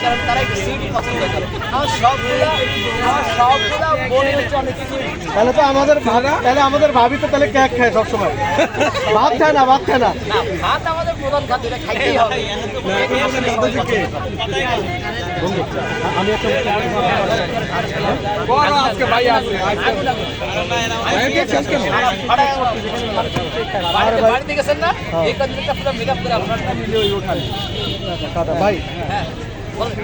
কারণ তারা একটু সুইট পছন্দ করে। আমার সবগুলা বোন হচ্ছে অনেক সুইট। তাহলে আমাদের ভাবি তো তাহলে কেক খায় সবসময়, ভাত খায় না। না, ভাত আমাদের প্রধান খাদ্য, এটা খাইতেই হবে। বন্ধু, আমি একটা আজকে ভাই আছে বাড়িতে গেছেন না, এই কদিনটা পুরো মেকআপ করে আপনার ভাই হ্যাঁ বলেন।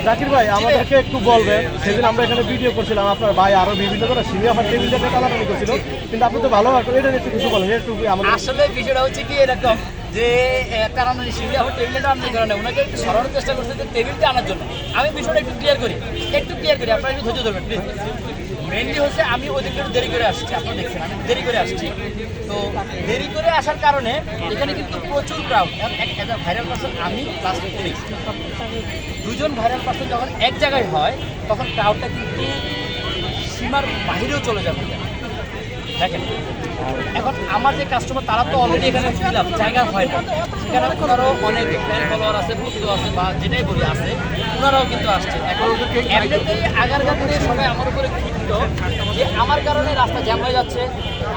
জাকির ভাই আমাদেরকে একটু বলবেন, সেদিন আমরা এখানে ভিডিও করছিলাম, আপনার ভাই আরো বিভিন্ন ধরনের সিনিয়র আমার টেবিলটা টানাটানি করছিল, কিন্তু আপনি তো ভালো এটা একটু কিছু বলেন একটু আমাদের। আসলে বিষয়টা হচ্ছে কি এরকম যে কারণ শিবির আমার টেবিলটা আনার কারণে ওনাকে একটু সরানোর চেষ্টা করছে যে টেবিলটা আনার জন্য। আমি বিষয়টা একটু ক্লিয়ার করি আপনারা একটু ধৈর্য ধরবেন প্লিজ। মেনলি হচ্ছে আমি ওদেরকে একটু দেরি করে আসছি, আপনারা দেখছেন আমি দেরি করে আসছি। তো দেরি করে আসার কারণে এখানে কিন্তু প্রচুর ক্রাউড। একটা ভাইরাল পার্সন আমি প্লাস পুলিশ, দুজন ভাইরাল পার্সন যখন এক জায়গায় হয় তখন ক্রাউডটা কিন্তু সীমার বাহিরেও চলে যাবে। দেখেন এখন আমার যে কাস্টমার তারা তো অলরেডি এখানে ফিল আপ জায়গা হয় না, সেখানে ওনারও অনেক ফ্যান ফলোয়ার আছে, ভক্ত আছে বা যেটাই বলি আছে, ওনারাও কিন্তু আসছে। এখন এমনিতেই আগারগাঁ থেকে সবাই আমার উপরে ক্ষিপ্ত যে আমার কারণে রাস্তা জ্যাম হয়ে যাচ্ছে,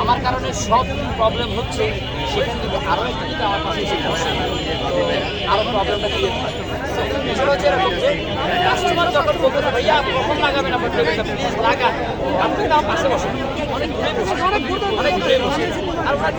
আমার কারণে সব প্রবলেম হচ্ছে। সেখানে কিন্তু আরও একটু যদি আমার পাশে এসে বসে আরও প্রবলেমটা ক্লিয়ার হয়। বিষয়টা হচ্ছে এরকম যে কাস্টমার যখন বলতে না ভাইয়া কখন লাগাবেন আপনার টেবিলটা প্লিজ লাগান, আপনি না পাশে বসেন, অনেক ঘুরে বসে আর ওনার